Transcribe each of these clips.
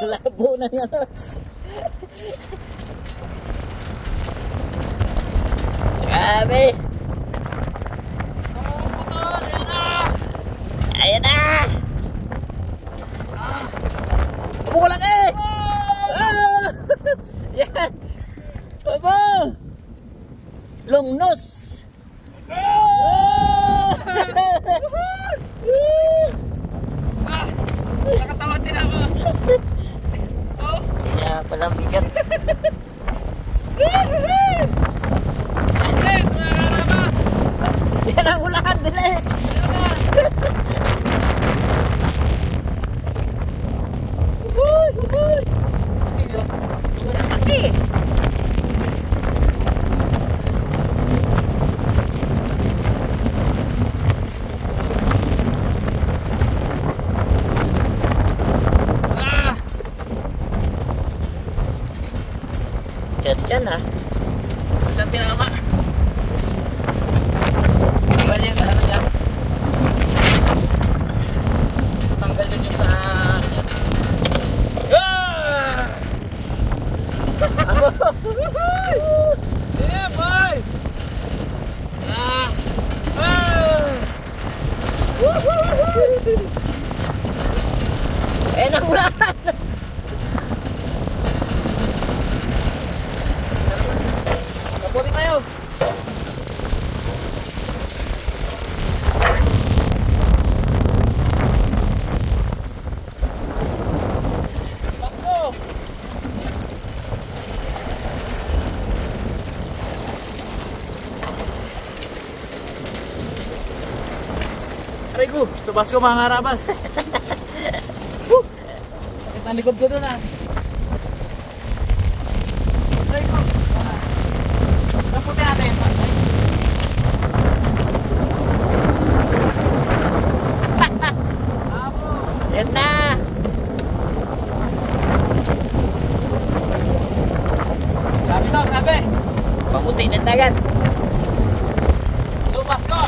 Labo na nga. Grabe. Putol, ayan na. Ayan na. Abo ko lang eh. Yan. Abo. Long nose. Nakatawa din ako. Oh. Kaya palang bigat. Yes, mga karabas. Yan ang ulahan nila eh. Chilo. Malaki. Chat-chan ha. Chat pinama. Bali yung ano niya. Tanggal yun yung sa... Yeah, boy! Eh, nang ulahan. Kaputi tayo! Sakso! Aray ko! Subas ko mga karabas! Sakit ang likod ko dun ah! Aray ko! Kaputi natin! Yan na. Sabi to, sabi! Pamuti ng dagat. Subas ko!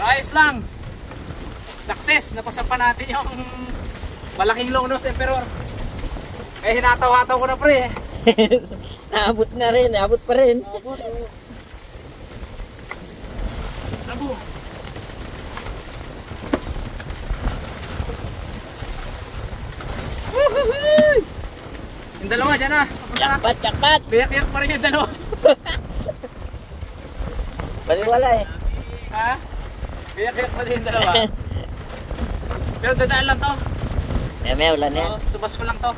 Ayos lang! Success! Napasampan natin yung malaking long nose emperor. Eh, hinataw-hataw ko na pre. Naabot nga rin. Naabot pa rin. Abo. Woohoo! Yung dalawa dyan na. Jakpat, jakpat. Biyak-yak pa rin yung dalawa. Baliwala eh. Ha? Biyak-yak pa rin yung dalawa. Pero dadaan lang to. May ulan yan. Oh, subas ko lang to.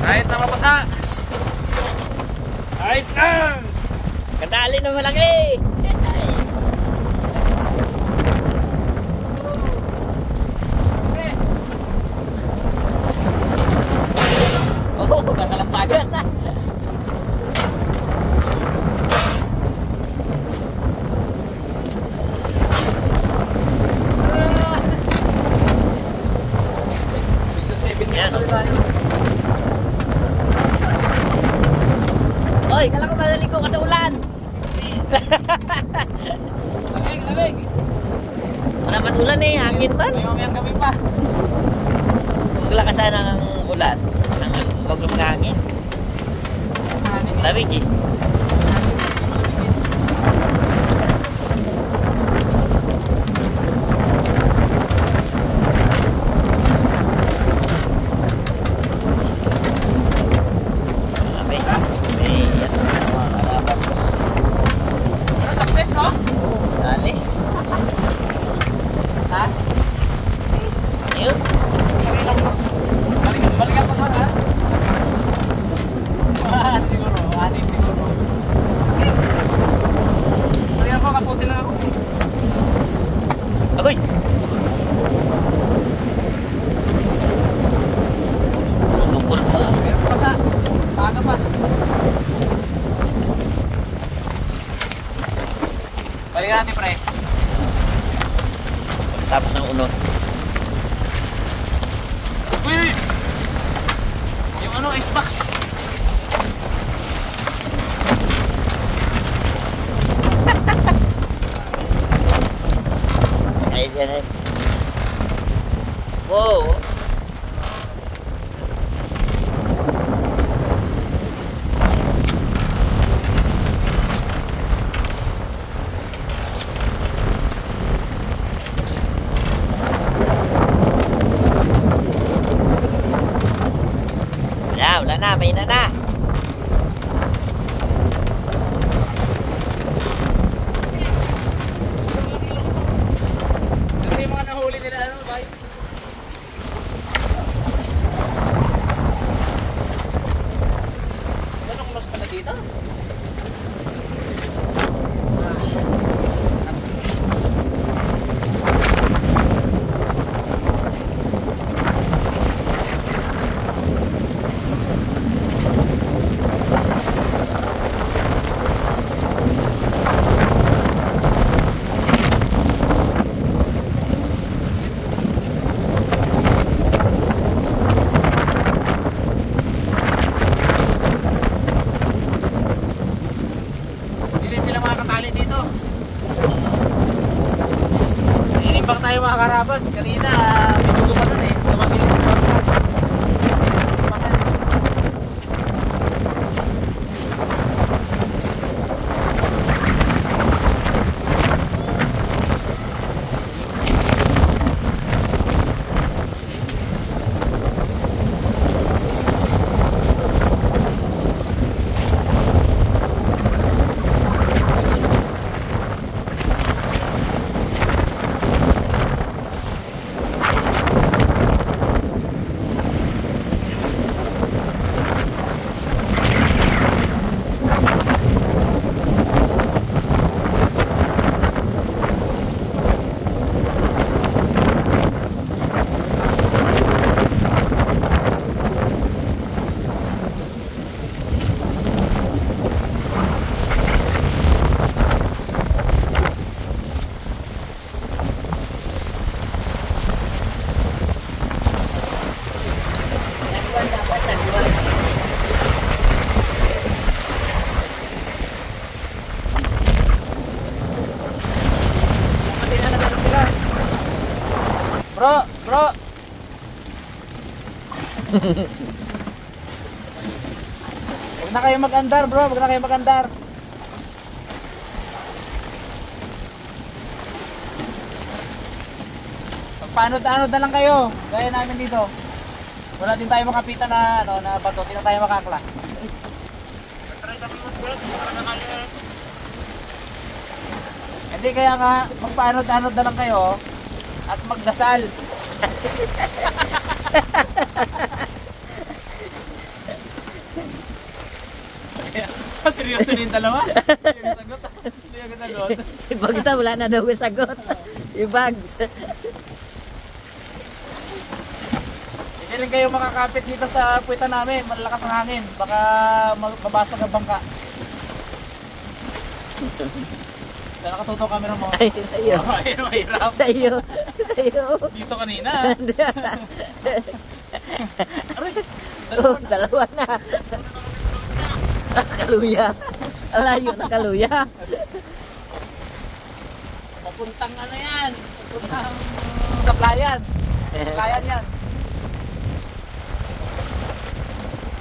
Kahit na mapasa. Ayos lang! Kadali na malaki. Oh, kakalampagan na. Yan ulit tayo. Oy, kala ko malaligo ka sa ulan. Lamig, lamig. Wala man ulan eh, hangin man. May mamayang gabi pa. Wala ka sana ng ulan. Huwag lumang hangin. Lamig eh. Success, no? Dali. Ha? Ayun. Balikan mo doon, ha? Siguro. Anin siguro. Balikan mo, kaputi lang ako. Agoy! Lungkol pa. Pero pasa. Taga pa. Balikan natin, pre. Tapos ng unos. Uy! Yung ano, icebox. wala na, mahina na. Ito yung mga nahuli nila, ano, bay? Anong mas pala dito? Hindi sila makakatali dito. Inimbang tayo mga karabas. Kanina, medyo gumanon eh. Tumagilid yung barko. Bakit? Bro! Huwag na kayo mag-andar, bro. Huwag na kayo mag-andar. Pagpanod-anod na lang kayo. Gaya namin dito. Wala din tayo makapitan na, ano, na bato. Hindi na tayo makakla. Hindi, kaya nga, magpanod-anod na lang kayo at magdasal. Seryoso din dalawa? Hindi yung sagot. Hindi yung sagot. Si Bagta, wala na daw yung sagot. Yung bags. Hindi rin kayo makakapit dito sa puwitan namin. Malalakas ang hangin. Baka mabasag ang bangka. Saan nakatutok camera mo? Ay, sa'yo. Oh, ayun, mahirap. Sa'yo. Sa'yo. Dito kanina. Oh, dalawa na. Kaluya. Alayo na kaluya. Papuntang ano yan? Papuntang saplayan. Saplayan yan.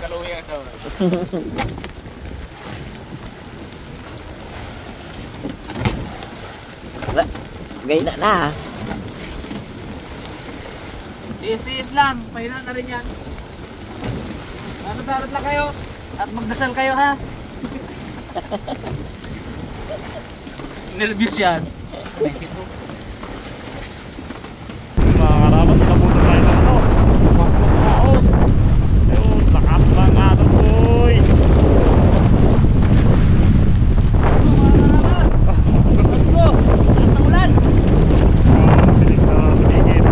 Kaluya daw. Gayna na. Is lang. Pahina na rin yan. Darot lang kayo. At magdasal kayo, ha? Nervyos yan. Mga karabas, napunta tayo ng ano, pasok na taon. Ayun, lakas lang nga ito, boy. Let's go! Lakas na ulan! Pilig na piligid.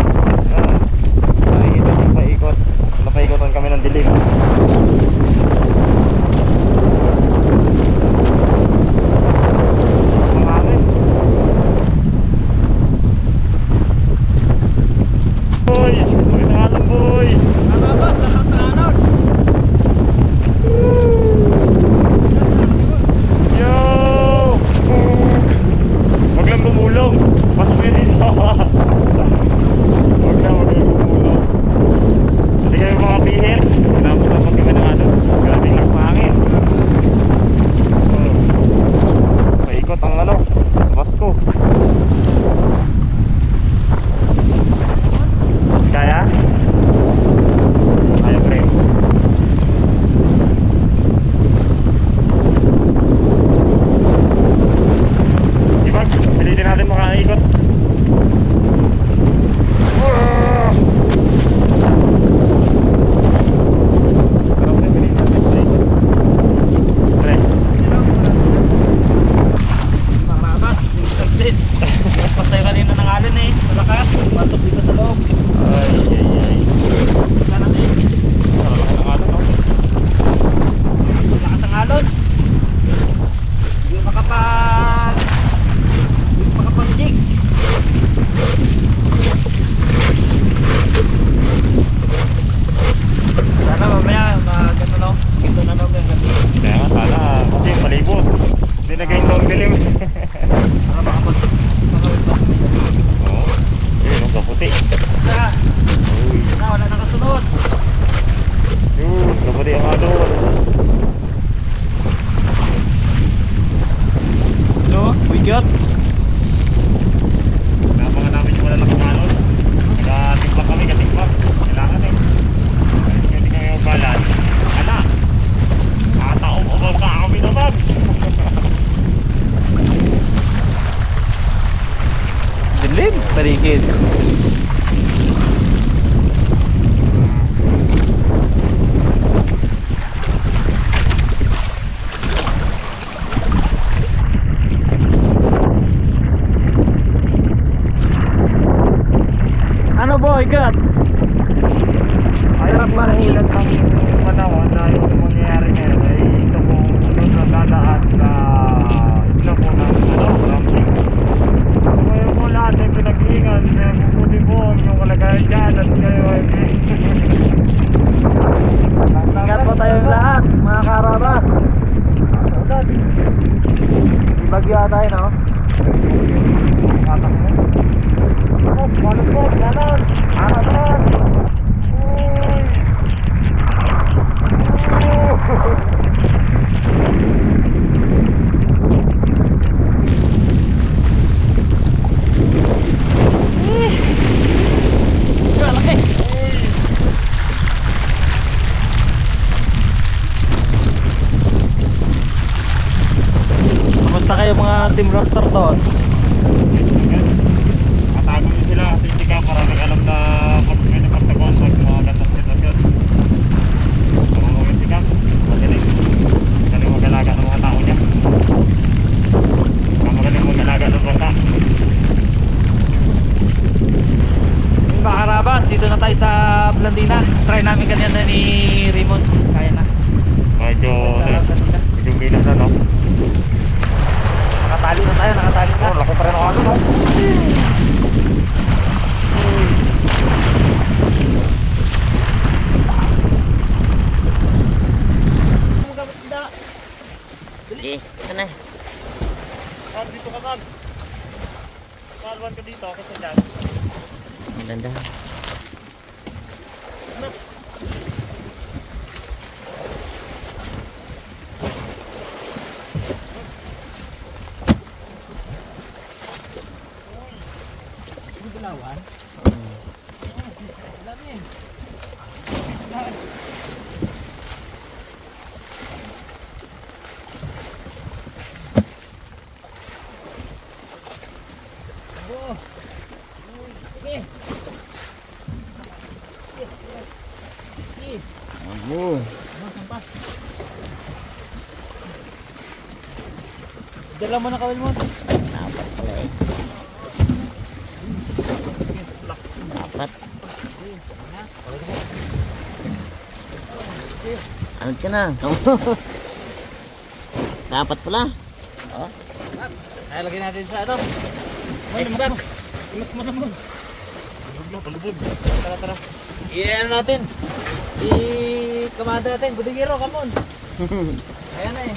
Nakikita niyo paikot. Napaikotan kami ng dilim. Ang hangin. Boy! Huwag na alam, boy! Karabas, sarap na anon! Yo! Huwag lang gumulong. Pasok kayo dito. Huwag lang gumulong. Hindi kayo mga pihit. Pinapunta kami pwede yung ano. No, bigat. Napangan namin yung malalakang alon. Katimbak kami, katimbak. Kailangan eh. Hindi kami magbalan. Ala! Kataong umang ka kami na bags. Dilim, paligid. Ano boy, gat? Ayaw ba ulan ang panahon na yung mangyayari ngayon ay ito pong sunod na dadaan sa isla po ng camping. Ngayon po lahat ay pinag-iingan, puputi po yung kalagayan dyan at kayo ay Ingat po tayong lahat, mga karabas. Di bagyo tayo, no? Malupot, ganon! Ganon! Malaki. Kamusta kayo mga team roster doon? Katago nyo sila kasi hindi ka maraming alam na pag may napagtagon pag mga gatang sitwasyon. Marunong yung sikap, magaling. Magaling mag-alaga ng mga tao niya. Magaling mag-alaga ng bangka. Mga karabas, dito na tayo sa Blandina. Try namin kanina ni Raymond. Kaya na. Medyo bilas na, no? Nakatali na tayo, nakatali na. Oh, laki pa rin ako ano, no? Sige, ito na. Dito ka, Mag. Kalwan ka dito, kasi dyan. Ang ganda. Amo. Dala mo na kawil mo. Dapat pala eh. Dapat. Anod ka na. Dapat pala. Oh. Ay, lagyan natin sa ano? Ice pack. Imas mo naman. Palubog. Tara, tara. I-ano natin? I-kamada natin. Budigero, come on. Ayan na eh.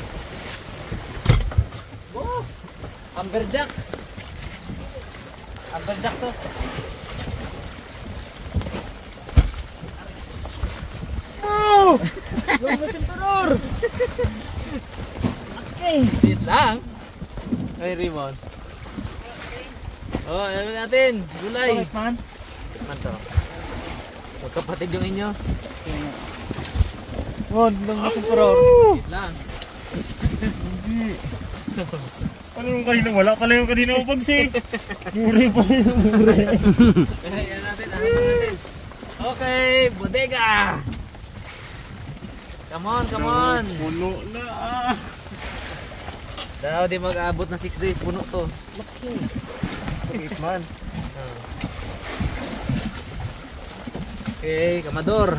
Oh, Amberjack. Amberjack to. Oh! Yung masinturor! Okay. Wait lang. Ay, Raymond. Oh, alam natin. Gulay. Alright, man. Tikman to. Magkapatid yung inyo. Mon, yung masinturor. Wait lang. Ano yung kanina? Wala pala yung kanina mo pagsig. Muri pa yung muri. Ayan natin, natin. Okay, bodega. Come on, come on. Puno na ah. Daw di mag-aabot na 6 days puno to. Wait man. Okay, kamador.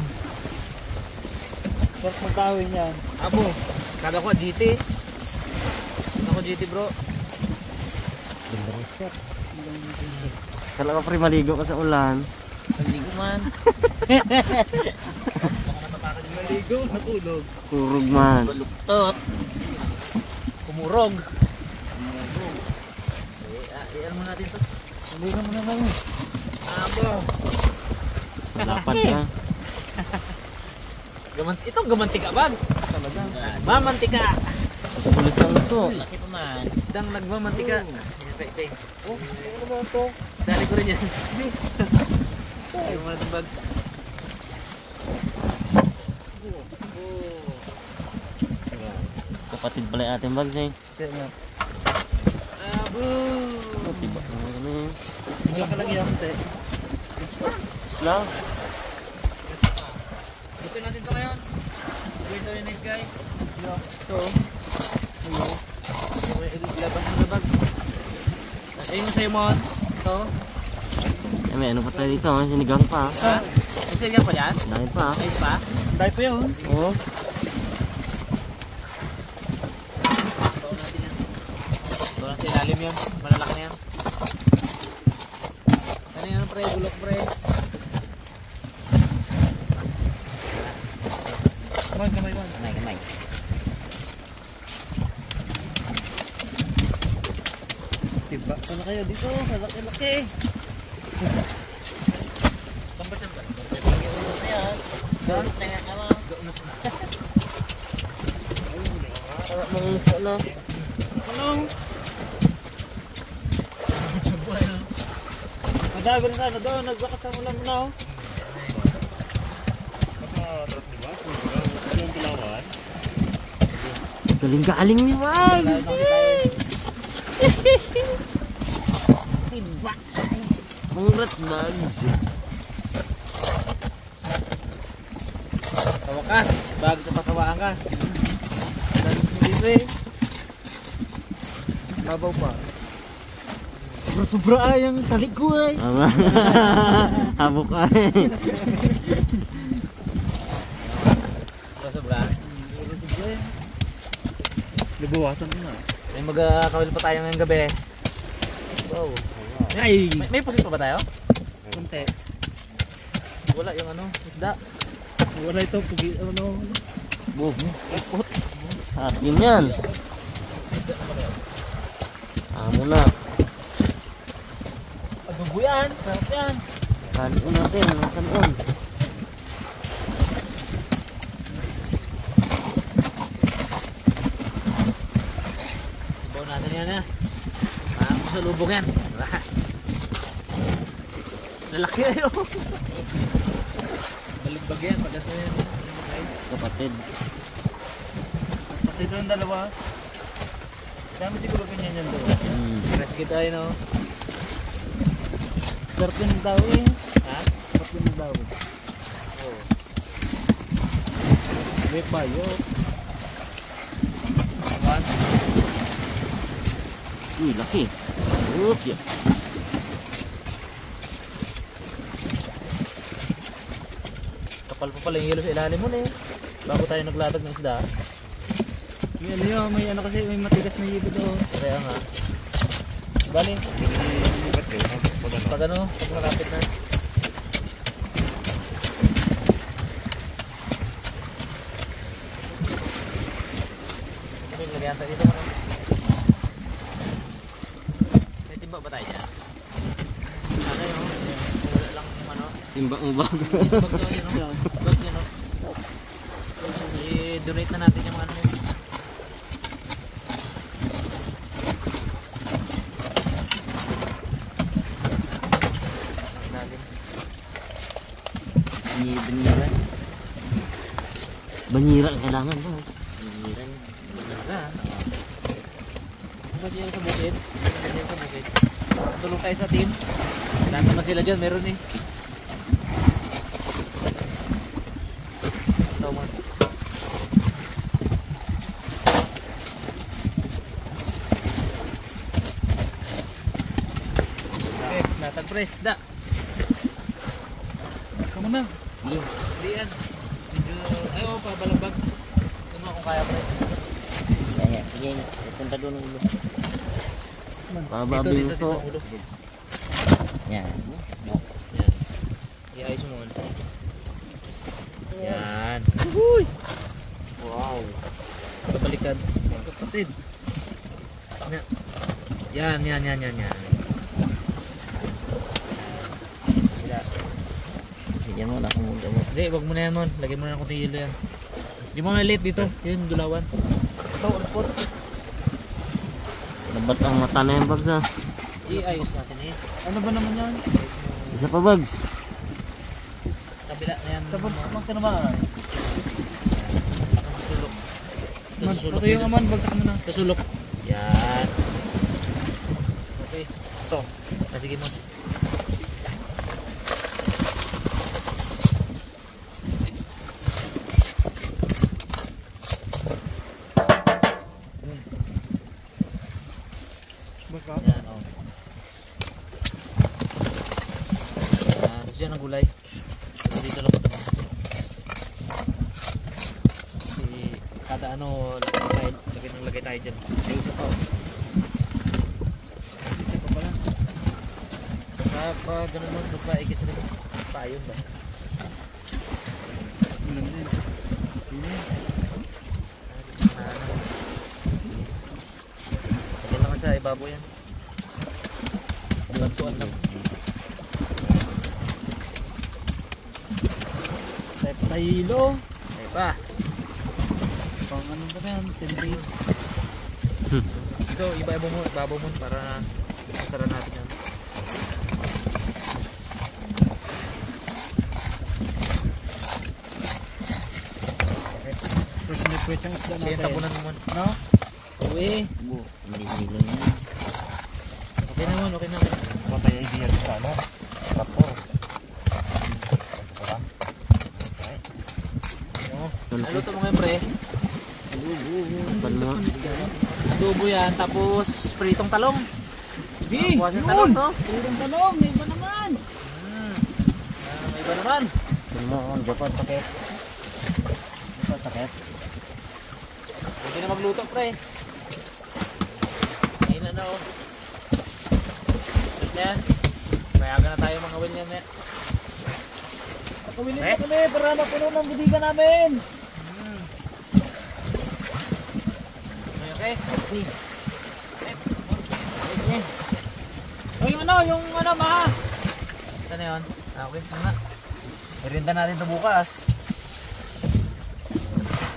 Sarap magkawin yan. Abo, kada ko GT. Ako GT bro. Kala ko pre maligo ka sa ulan. Maligo man. Maligo, natulog. Kurog man. Baluktot. Kumurog. Iyan mo natin to. Maligo mo na kami. Abo. Dapat na. Itong gamantika bags. Talaga. Mamantika. Pulis ng luso. Laki pa man. Isdang nagmamantika. Oh, ano ba ito? Dali ko rin yan. Ayaw mo na itong bags. Kapatid pala yung ating bags eh. Kaya nga. Abo! Tiba. Ano yun? Wala ka lang yan, te. Islang. Ito natin ito ngayon. Gawin daw yung nice guy. Ito. Ilabas mo na bags. Ayun mo sa'yo mo. Ito. Eh, may ano pa tayo dito, sinigang pa. Ha? Masiligan pa yan? Dahil pa. Ayos pa? Dahil pa yun. Oo. Ito natin yan. Ito lang sa ilalim yan. Malalak na yan. Ano yan pre? Bulok pre. Kamay, kamay, kamay. Kamay, kamay. Diba? Ano kayo dito? Malaki-laki. Sambar-sambar. Saan? Harap mong luso na. Anong? Madami rin sana doon. Nagbakas ang ulam na. Nakatrap di ba? Yung Palawan. Galing-galing ni Mag! Congrats, Mags! Sa wakas, bag sa pasawaan ka. Hindi eh. Mabaw pa. Sobra ay ang talik ko eh. Habok ka eh. Sobra. Nabawasan ko na. May magkawil pa tayo ngayong gabi. Wow. Ay! May pusit pa ba tayo? Kunti. Wala yung ano, isda. Wala ito. Pugi. Ano? Boom. Sa atin yan. Amo na. Adobo yan, sarap yan. Kanin natin. Kanin. Sibaw natin yan ha. Sa lubong yan. Lalaki na yun. Baligbag yan, pag ito yan. Kapatid. Pati doon dalawa. Dami siguro ganyan yan doon. Rescue tayo no. Sarap din ng tao eh. Ha? Sarap din ng tao. Oo. May payo. Awan. Uy, laki. Oop, yeah. Kapal pa pala yung yelo sa ilalim mo na eh. Bago tayo naglatag ng isda. May ano yun, may ano kasi may matigas na yelo doon. Kaya nga. Bali, Ba't kayo? Pag ano? pag ano, pag malapit na. May lagyan tayo dito ano. May timba ba tayo dyan? Ano yun? Wala lang ano. Timbang mo bag. Bag daw yun o. Bag yun o. I-donate na natin yung ano yun. Banyira. Banyira ang kailangan, Mags. Banyira. Banyira. Ba't yan sa bukid? Ba't yan sa bukid? Tulong tayo sa team. Kailangan naman sila dyan, meron eh. Ito mo. Okay, natag pre, isda. Kamu na. Sige. Hindi yan. Medyo, ayaw pa, balabag. Ito mo kung kaya pre. Kaya, sige. Punta doon ang ulo. Pababa Dito, yung dito, uso. dito. Yan. Yan. I-ayos mo muna. Yan. Wow. Kabaliktad. Kapatid. Yan. Yan. Sige mo, nakumunda mo. Hindi, wag mo na yan mon. Lagyan mo na ng kunti yelo yan. Yung mga maliit dito, yun dulawan. Ito, ulpot. Labat ang mata na yung bags ha. Iayos natin eh. Ano ba naman yan? Isa pa bags. Kabila na yan. Tapos ka naman. Nakasulok. Nakasulok. Ito yung aman, bagsak mo na. Kasulok. Yan. Okay. Ito. Sige mo. Boss ka? Yan o. Tapos dyan ang gulay. Dito lang ito. Kasi kada ano, lagay tayo dyan. Ay, isa pa o. Isa pa pala. Pag ganun mo, magpaigis na tayo ba? Ulan din. Lagyan lang sa ibabaw yan. Lantuan lang. Taylo. Ay pa. Pang ano ba yan? Template. Ito, ibabaw mo para masara natin yan. Pwede ang isda Kaya natin. tapunan mo muna. No? Uwi. Hindi nila yan. Okay naman, okay naman. Matay idea sa ano? Rapor. Naluto mo ngayon pre. Tapan mo. Adobo yan, tapos pritong talong. Sige! Kuha ng talong to. Purong talong! May iba naman! May iba naman. Tapan mo. Dapat sakit. Dapat sakit. Hindi na magluto pre. Ngayon na oh. Tapos yan. Mayaga na tayo mga William eh. Kawilin Eh? na kami para mapuno ng budiga namin! Okay. O yung ano ma! Ito na yun. Okay, sana. Irinda natin ito bukas.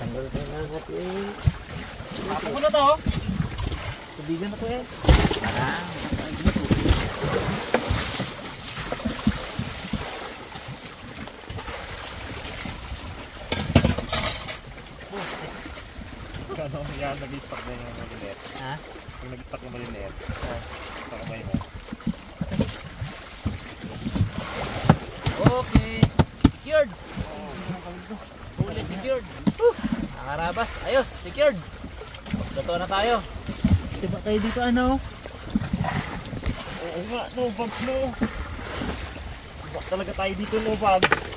Tanggal ka na natin. Ako ko na to! Budiga na to eh! Ano yan, nag-stock na yung maliliit. Ha? Yung nag-stock yung maliliit. Pakabay mo. Okay. Secured. Fully secured. Nakarabas. Ayos, secured. Luto na tayo. Diba kayo dito ano? Oo nga, no bags no. Diba talaga tayo dito no bags.